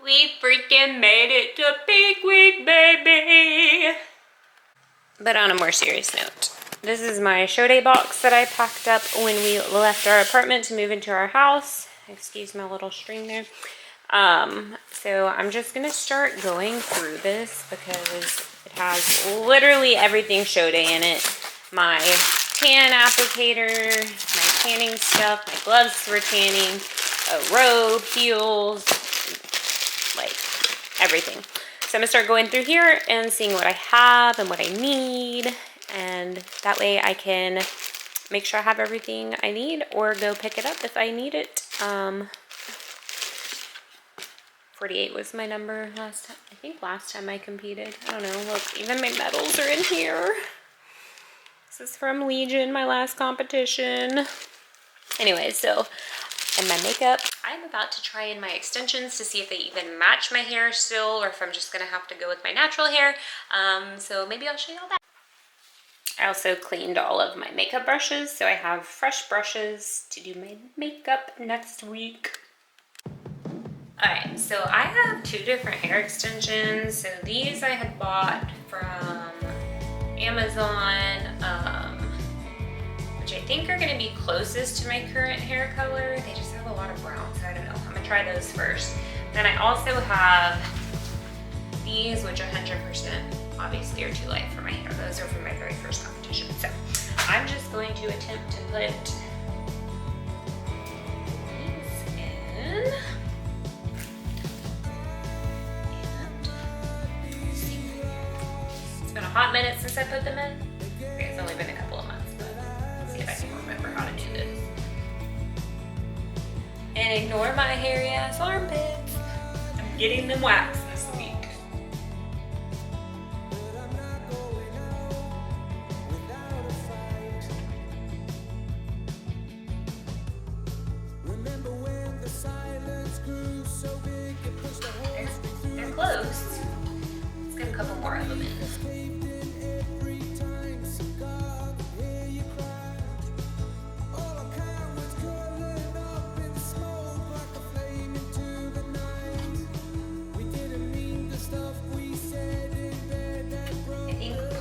We freaking made it to Peak Week, baby! But on a more serious note, this is my show day box that I packed up when we left our apartment to move into our house. Excuse my little string there. So I'm just gonna start going through this because it has literally everything show day in it. My tan applicator, my tanning stuff, my gloves for tanning, a robe, heels, like everything. So I'm gonna start going through here and seeing what I have and what I need, and that way I can make sure I have everything I need or go pick it up if I need it. 48 was my number last time. I think last time I competed. I don't know. Look, even my medals are in here. This is from Legion, my last competition. Anyway, so, and my makeup. I'm about to try in my extensions to see if they even match my hair still or if I'm just gonna have to go with my natural hair. So maybe I'll show you all that. I also cleaned all of my makeup brushes, so I have fresh brushes to do my makeup next week. Alright, so I have two different hair extensions. So these I had bought from Amazon, which I think are going to be closest to my current hair color. They just have a lot of brown, so I don't know. I'm going to try those first. Then I also have these, which 100% obviously are too light for my hair. Those are from my very first competition. So I'm just going to attempt to put these in. It's been a hot minute since I put them in. Okay, it's only been a couple of months, but let's see if I can remember how to do this. And ignore my hairy ass armpits. I'm getting them waxed this week. They're close. Let's get a couple more of them in.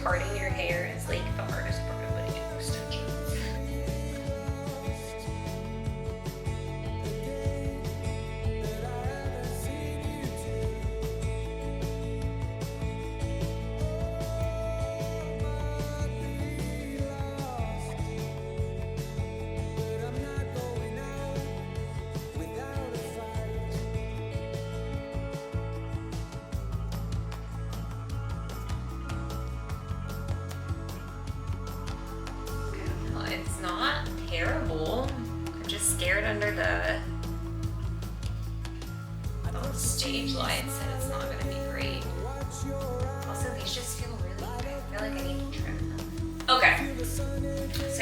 Parting your hair is like the hardest part of putting in extensions. It's not terrible. I'm just scared under the stage lights that it's not going to be great. Also, these just feel really good. I feel like I need to trim them. Okay, so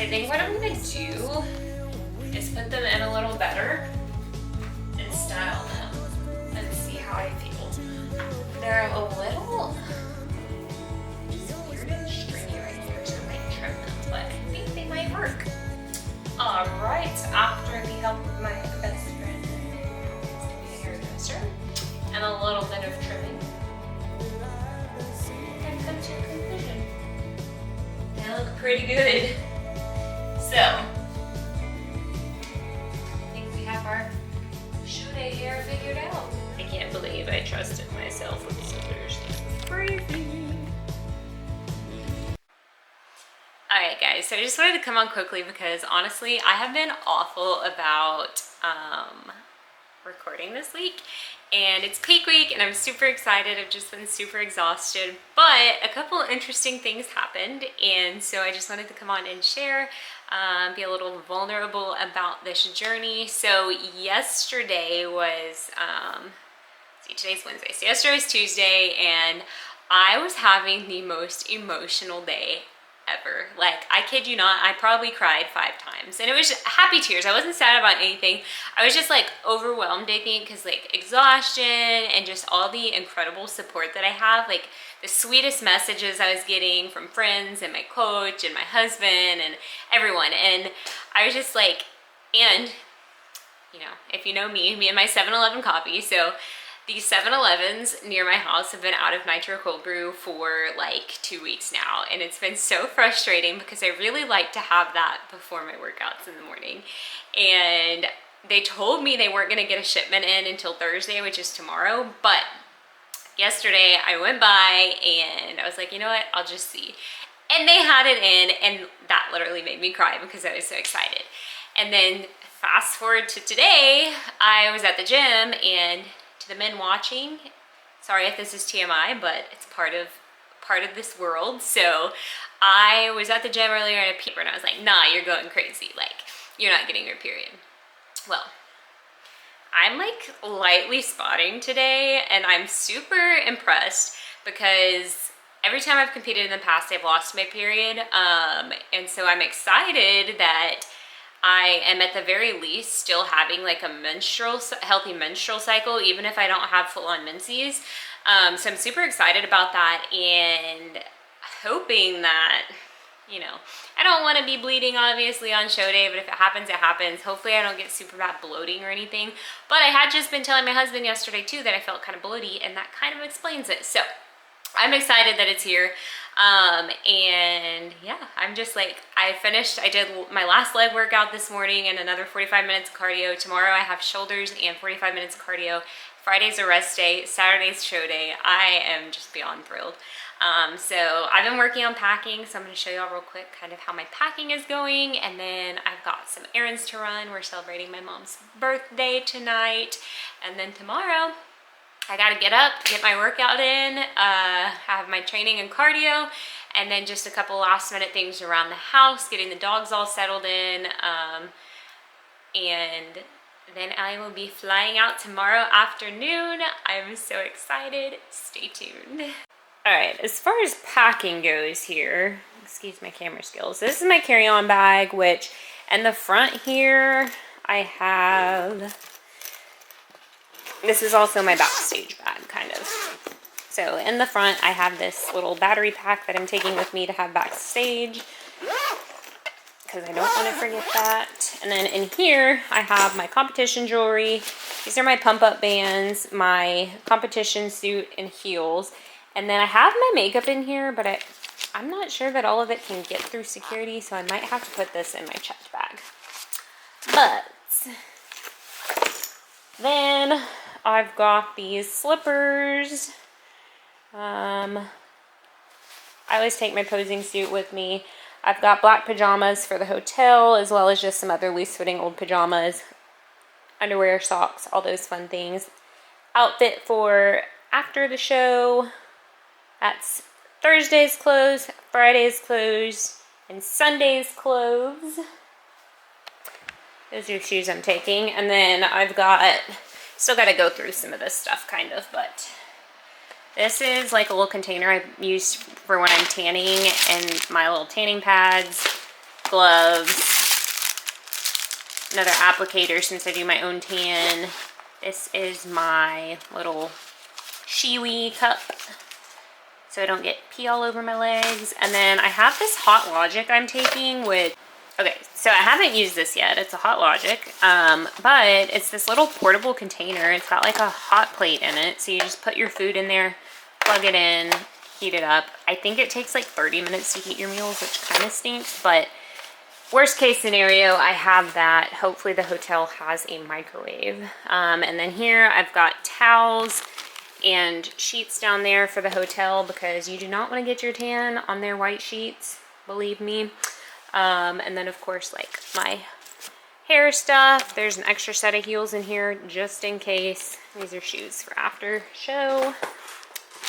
I think what I'm going to do is put them in a little better and style them and see how I feel. They're a little weird and stringy right here, so I might trim them, but I think they might work. Alright, after the help of my best friend, the hairdresser, and a little bit of trimming, I've come to a conclusion. They look pretty good. So, I think we have our show day hair figured out. I can't believe I trusted myself with scissors. This is crazy. Alright guys, so I just wanted to come on quickly because honestly, I have been awful about recording this week. And it's peak week and I'm super excited. I've just been super exhausted. But a couple of interesting things happened. And so I just wanted to come on and share, be a little vulnerable about this journey. So yesterday was, today's Wednesday. So yesterday was Tuesday and I was having the most emotional day ever. Like, I kid you not, I probably cried 5 times and it was just happy tears. I wasn't sad about anything. I was just like overwhelmed, I think, because like exhaustion and just all the incredible support that I have, like the sweetest messages I was getting from friends and my coach and my husband and everyone. And I was just like, and you know, if you know me and my 7-Eleven coffee, so These 7-Elevens near my house have been out of nitro cold brew for like 2 weeks now, and it's been so frustrating because I really like to have that before my workouts in the morning. And they told me they weren't going to get a shipment in until Thursday, which is tomorrow, but yesterday I went by and I was like, you know what, I'll just see. And they had it in, and that literally made me cry because I was so excited. And then fast forward to today, I was at the gym, and to the men watching, sorry if this is TMI, but it's part of this world. So I was at the gym earlier in a paper, and I was like, nah, you're going crazy. Like, you're not getting your period. Well, I'm like lightly spotting today, and I'm super impressed because every time I've competed in the past, I've lost my period. And so I'm excited that I am at the very least still having like a healthy menstrual cycle, even if I don't have full-on menses. So I'm super excited about that, and hoping that, you know, I don't want to be bleeding obviously on show day, but if it happens, it happens. Hopefully I don't get super bad bloating or anything. But I had just been telling my husband yesterday too that I felt kind of bloaty, and that kind of explains it. So I'm excited that it's here. And yeah, I'm just like, I did my last leg workout this morning and another 45 minutes of cardio. Tomorrow I have shoulders and 45 minutes of cardio. Friday's a rest day, Saturday's show day. I am just beyond thrilled. So I've been working on packing, so I'm going to show y'all real quick kind of how my packing is going, and then I've got some errands to run. We're celebrating my mom's birthday tonight, and then tomorrow I gotta get up, get my workout in, have my training and cardio, and then just a couple last minute things around the house, getting the dogs all settled in, and then I will be flying out tomorrow afternoon. I'm so excited. Stay tuned. All right, as far as packing goes here, excuse my camera skills, this is my carry-on bag, which in the front here I have, this is also my backstage bag, kind of. So in the front, I have this little battery pack that I'm taking with me to have backstage, because I don't want to forget that. And then in here, I have my competition jewelry. These are my pump-up bands, my competition suit, and heels. And then I have my makeup in here, but I'm not sure that all of it can get through security, so I might have to put this in my checked bag. But then I've got these slippers. I always take my posing suit with me. I've got black pajamas for the hotel, as well as just some other loose-fitting old pajamas, underwear, socks, all those fun things. Outfit for after the show. That's Thursday's clothes, Friday's clothes, and Sunday's clothes. Those are shoes I'm taking. And then I've got, still got to go through some of this stuff kind of, but this is like a little container I use for when I'm tanning, and my little tanning pads, gloves, another applicator since I do my own tan. This is my little Shiwi cup, so I don't get pee all over my legs. And then I have this Hot Logic I'm taking with, okay, so I haven't used this yet. It's a Hot Logic, but it's this little portable container. It's got like a hot plate in it, so you just put your food in there, plug it in, heat it up. I think it takes like 30 minutes to heat your meals, which kind of stinks, but worst case scenario, I have that. Hopefully the hotel has a microwave. And then here I've got towels and sheets down there for the hotel, because you do not want to get your tan on their white sheets, believe me. And then of course, like my hair stuff. There's an extra set of heels in here just in case. These are shoes for after show.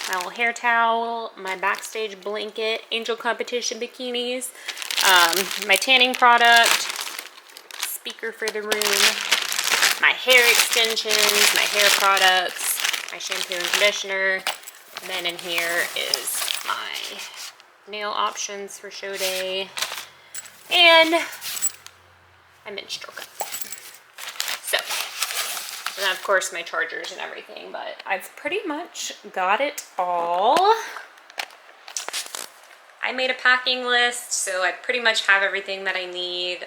My little hair towel, my backstage blanket, Angel Competition bikinis, my tanning product, speaker for the room, my hair extensions, my hair products, my shampoo and conditioner. And then in here is my nail options for show day, and my menstrual cup. So, and then of course my chargers and everything, but I've pretty much got it all. I made a packing list, so I pretty much have everything that I need.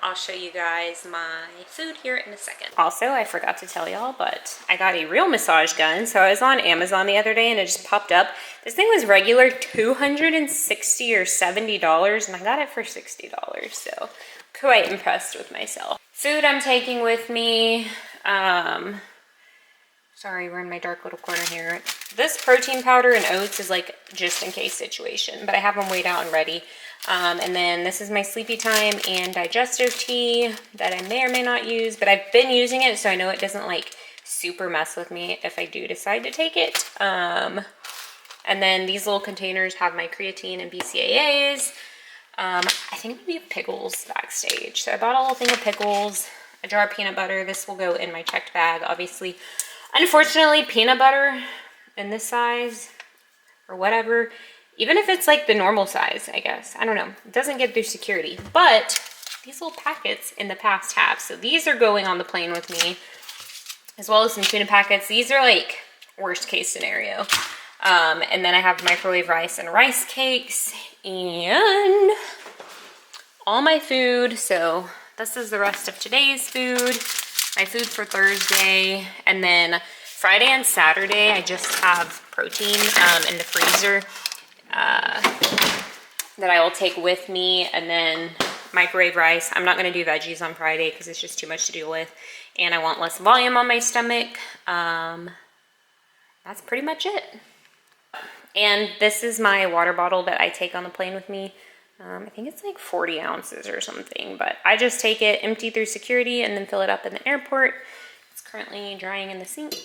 I'll show you guys my food here in a second. Also, I forgot to tell y'all, but I got a real massage gun. So I was on Amazon the other day and it just popped up. This thing was regular $260 or $70 and I got it for $60. So quite impressed with myself. Food I'm taking with me. Sorry, we're in my dark little corner here. This protein powder and oats is like just in case situation, but I have them weighed out and ready. And then this is my sleepy time and digestive tea that I may or may not use, but I've been using it, so I know it doesn't like super mess with me if I do decide to take it. And then these little containers have my creatine and BCAAs. I think we have pickles backstage. So I bought a little thing of pickles, a jar of peanut butter. This will go in my checked bag, obviously. Unfortunately, peanut butter in this size or whatever, even if it's like the normal size, I guess, I don't know, it doesn't get through security, but these little packets in the past have. So these are going on the plane with me, as well as some tuna packets. These are like worst case scenario. And then I have microwave rice and rice cakes and all my food. So this is the rest of today's food. My food for Thursday, and then Friday and Saturday I just have protein in the freezer that I will take with me, and then microwave rice. I'm not going to do veggies on Friday because it's just too much to deal with and I want less volume on my stomach. That's pretty much it. And this is my water bottle that I take on the plane with me. I think it's like 40 ounces or something, but I just take it, empty through security, and then fill it up in the airport. It's currently drying in the sink,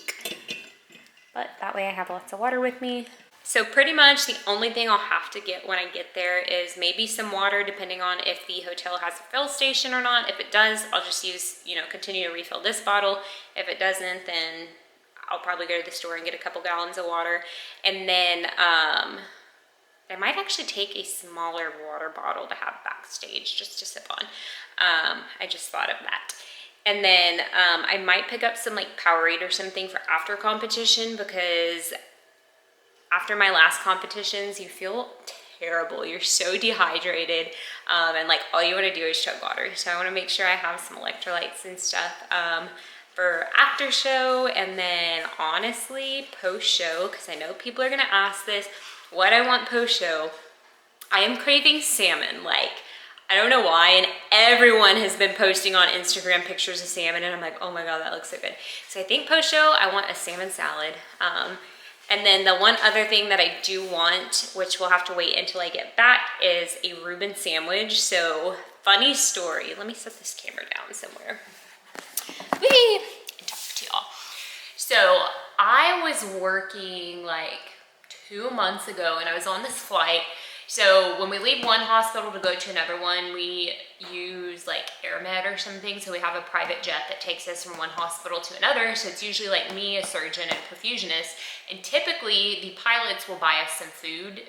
but that way I have lots of water with me. So pretty much the only thing I'll have to get when I get there is maybe some water, depending on if the hotel has a fill station or not. If it does, I'll just use, continue to refill this bottle. If it doesn't, then I'll probably go to the store and get a couple gallons of water. And then, I might actually take a smaller water bottle to have backstage just to sip on. I just thought of that. And then I might pick up some like Powerade or something for after competition, because after my last competitions, you feel terrible. You're so dehydrated and like all you want to do is chug water. So I want to make sure I have some electrolytes and stuff for after show, and then honestly post show, because I know people are going to ask this. What I want post-show, I am craving salmon. Like, I don't know why, and everyone has been posting on Instagram pictures of salmon, and I'm like, oh my god, that looks so good. So I think post-show, I want a salmon salad. And then the one other thing that I do want, which we'll have to wait until I get back, is a Reuben sandwich. So, funny story. Let me set this camera down somewhere. Whee! And talk to y'all. So, I was working like 2 months ago and I was on this flight. So when we leave one hospital to go to another one, we use like AirMed or something. So we have a private jet that takes us from one hospital to another. So it's usually like me, a surgeon, and a perfusionist. And typically the pilots will buy us some food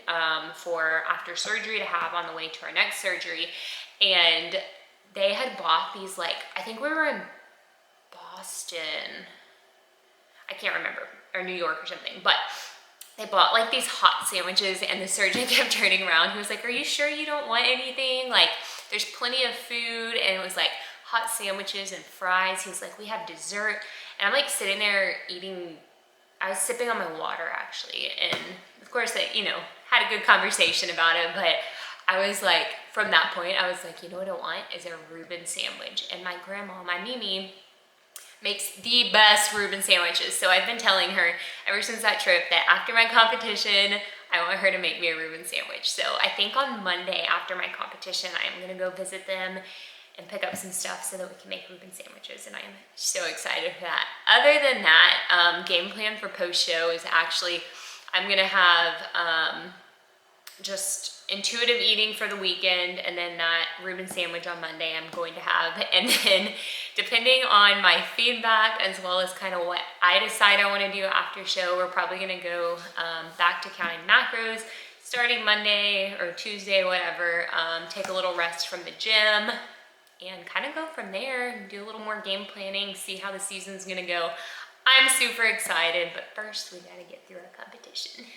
for after surgery to have on the way to our next surgery. And they had bought these, like, I think we were in Boston, I can't remember, or New York or something, but they bought like these hot sandwiches, and the surgeon kept turning around. He was like, are you sure you don't want anything? Like, there's plenty of food. And it was like hot sandwiches and fries. He was like, we have dessert. And I'm like sitting there eating, I was sipping on my water actually. And of course I, had a good conversation about it, but I was like, from that point, I was like, you know what I want is a Reuben sandwich. And my grandma, my Mimi, makes the best Reuben sandwiches. So I've been telling her ever since that trip that after my competition, I want her to make me a Reuben sandwich. So I think on Monday after my competition, I'm gonna go visit them and pick up some stuff so that we can make Reuben sandwiches, and I am so excited for that. Other than that, game plan for post-show is actually, I'm gonna have just intuitive eating for the weekend, and then that Reuben sandwich on Monday I'm going to have. And then depending on my feedback, as well as kind of what I decide I want to do after show, we're probably going to go back to counting macros starting Monday or Tuesday, whatever, take a little rest from the gym and kind of go from there and do a little more game planning, see how the season's going to go. I'm super excited, but first we got to get through our competition.